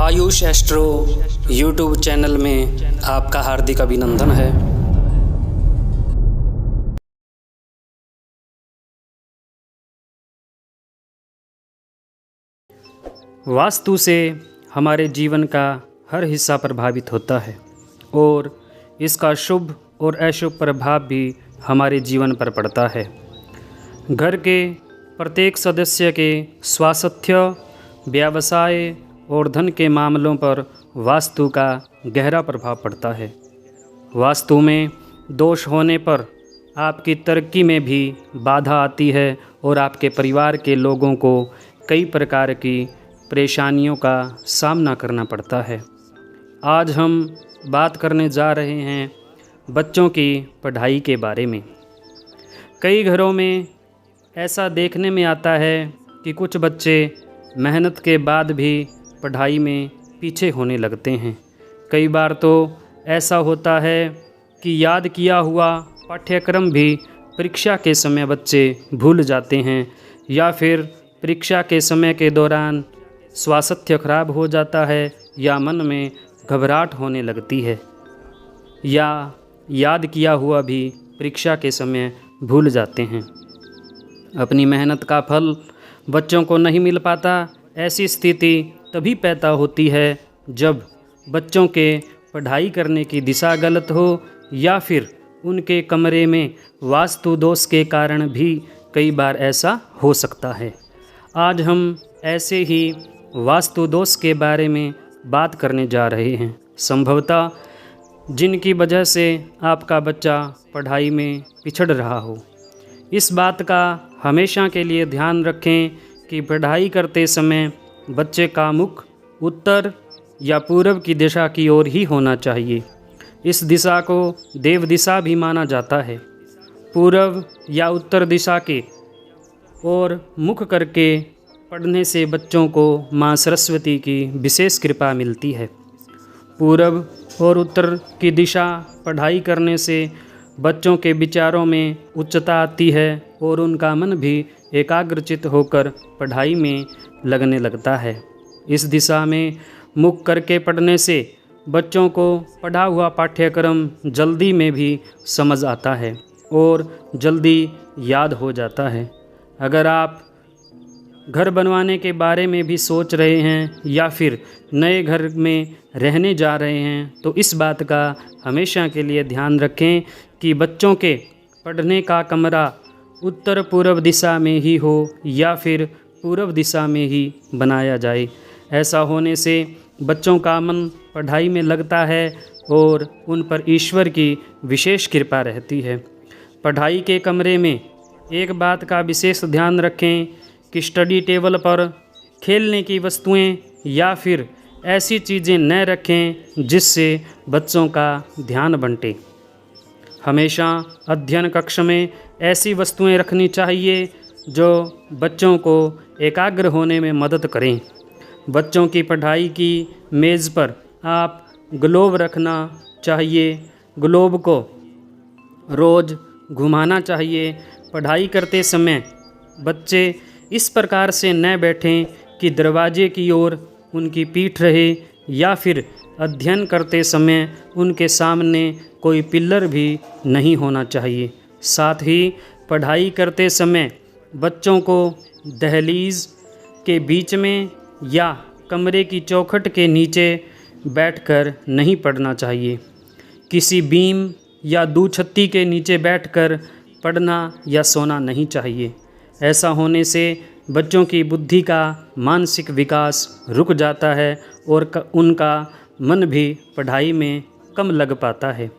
Ayush astro YouTube channel में आपका हार्दिक अभिनंदन है। वास्तु से हमारे जीवन का हर हिस्सा प्रभावित होता है और इसका शुभ और अशुभ प्रभाव भी हमारे जीवन पर पड़ता है। घर के प्रत्येक सदस्य के स्वास्थ्य, व्यवसाय और धन के मामलों पर वास्तु का गहरा प्रभाव पड़ता है। वास्तु में दोष होने पर आपकी तरक्की में भी बाधा आती है और आपके परिवार के लोगों को कई प्रकार की परेशानियों का सामना करना पड़ता है। आज हम बात करने जा रहे हैं बच्चों की पढ़ाई के बारे में। कई घरों में ऐसा देखने में आता है कि कुछ बच्चे मेहनत के बाद भी पढ़ाई में पीछे होने लगते हैं। कई बार तो ऐसा होता है कि याद किया हुआ पाठ्यक्रम भी परीक्षा के समय बच्चे भूल जाते हैं या फिर परीक्षा के समय के दौरान स्वास्थ्य खराब हो जाता है या मन में घबराहट होने लगती है या याद किया हुआ भी परीक्षा के समय भूल जाते हैं। अपनी मेहनत का फल बच्चों को नहीं मिल पाता। ऐसी स्थिति तभी पैदा होती है जब बच्चों के पढ़ाई करने की दिशा गलत हो या फिर उनके कमरे में वास्तु दोष के कारण भी कई बार ऐसा हो सकता है। आज हम ऐसे ही वास्तु दोष के बारे में बात करने जा रहे हैं, संभवतः जिनकी वजह से आपका बच्चा पढ़ाई में पिछड़ रहा हो। इस बात का हमेशा के लिए ध्यान रखें कि पढ़ाई करते समय बच्चे का मुख उत्तर या पूर्व की दिशा की ओर ही होना चाहिए। इस दिशा को देव दिशा भी माना जाता है। पूर्व या उत्तर दिशा के ओर मुख करके पढ़ने से बच्चों को माँ सरस्वती की विशेष कृपा मिलती है। पूर्व और उत्तर की दिशा पढ़ाई करने से बच्चों के विचारों में उच्चता आती है और उनका मन भी एकाग्रचित होकर पढ़ाई में लगने लगता है। इस दिशा में मुख करके पढ़ने से बच्चों को पढ़ा हुआ पाठ्यक्रम जल्दी में भी समझ आता है और जल्दी याद हो जाता है। अगर आप घर बनवाने के बारे में भी सोच रहे हैं या फिर नए घर में रहने जा रहे हैं तो इस बात का हमेशा के लिए ध्यान रखें कि बच्चों के पढ़ने का कमरा उत्तर पूर्व दिशा में ही हो या फिर पूर्व दिशा में ही बनाया जाए। ऐसा होने से बच्चों का मन पढ़ाई में लगता है और उन पर ईश्वर की विशेष कृपा रहती है। पढ़ाई के कमरे में एक बात का विशेष ध्यान रखें कि स्टडी टेबल पर खेलने की वस्तुएं या फिर ऐसी चीज़ें न रखें जिससे बच्चों का ध्यान बंटे। हमेशा अध्ययन कक्ष में ऐसी वस्तुएं रखनी चाहिए जो बच्चों को एकाग्र होने में मदद करें। बच्चों की पढ़ाई की मेज़ पर आप ग्लोब रखना चाहिए। ग्लोब को रोज़ घुमाना चाहिए। पढ़ाई करते समय बच्चे इस प्रकार से न बैठें कि दरवाजे की ओर उनकी पीठ रहे या फिर अध्ययन करते समय उनके सामने कोई पिलर भी नहीं होना चाहिए। साथ ही पढ़ाई करते समय बच्चों को दहलीज के बीच में या कमरे की चौखट के नीचे बैठकर नहीं पढ़ना चाहिए। किसी बीम या दूछत्ती के नीचे बैठकर पढ़ना या सोना नहीं चाहिए। ऐसा होने से बच्चों की बुद्धि का मानसिक विकास रुक जाता है और उनका मन भी पढ़ाई में कम लग पाता है।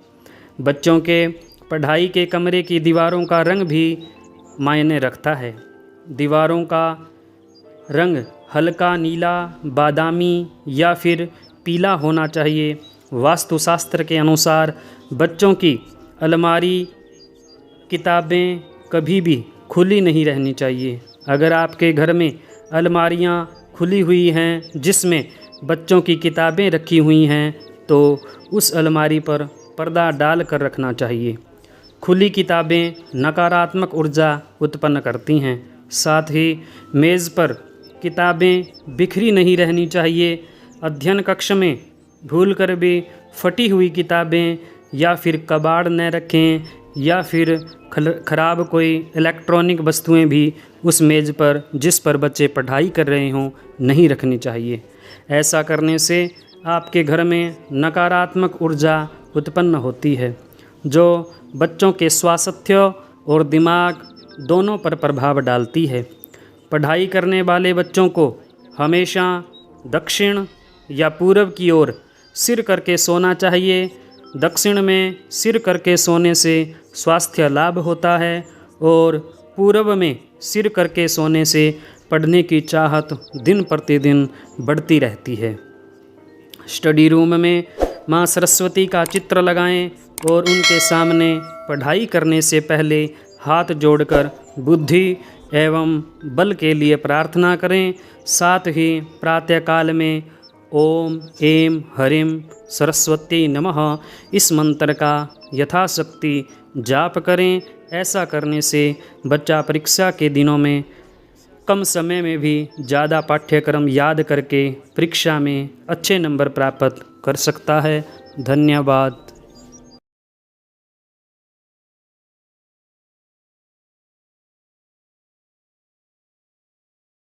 बच्चों के पढ़ाई के कमरे की दीवारों का रंग भी मायने रखता है। दीवारों का रंग हल्का नीला, बादामी या फिर पीला होना चाहिए। वास्तुशास्त्र के अनुसार बच्चों की अलमारी किताबें कभी भी खुली नहीं रहनी चाहिए। अगर आपके घर में अलमारियां खुली हुई हैं जिसमें बच्चों की किताबें रखी हुई हैं तो उस अलमारी पर पर्दा डाल कर रखना चाहिए। खुली किताबें नकारात्मक ऊर्जा उत्पन्न करती हैं। साथ ही मेज़ पर किताबें बिखरी नहीं रहनी चाहिए। अध्ययन कक्ष में भूलकर भी फटी हुई किताबें या फिर कबाड़ न रखें या फिर खराब कोई इलेक्ट्रॉनिक वस्तुएं भी उस मेज़ पर जिस पर बच्चे पढ़ाई कर रहे हों नहीं रखनी चाहिए। ऐसा करने से आपके घर में नकारात्मक ऊर्जा उत्पन्न होती है जो बच्चों के स्वास्थ्य और दिमाग दोनों पर प्रभाव डालती है। पढ़ाई करने वाले बच्चों को हमेशा दक्षिण या पूरब की ओर सिर करके सोना चाहिए। दक्षिण में सिर करके सोने से स्वास्थ्य लाभ होता है और पूरब में सिर करके सोने से पढ़ने की चाहत दिन प्रतिदिन बढ़ती रहती है। स्टडी रूम में माँ सरस्वती का चित्र लगाएं और उनके सामने पढ़ाई करने से पहले हाथ जोड़कर बुद्धि एवं बल के लिए प्रार्थना करें। साथ ही प्रातःकाल में ओम ऐं ह्रीं सरस्वती नमः इस मंत्र का यथाशक्ति जाप करें। ऐसा करने से बच्चा परीक्षा के दिनों में कम समय में भी ज़्यादा पाठ्यक्रम याद करके परीक्षा में अच्छे नंबर प्राप्त कर सकता है। धन्यवाद।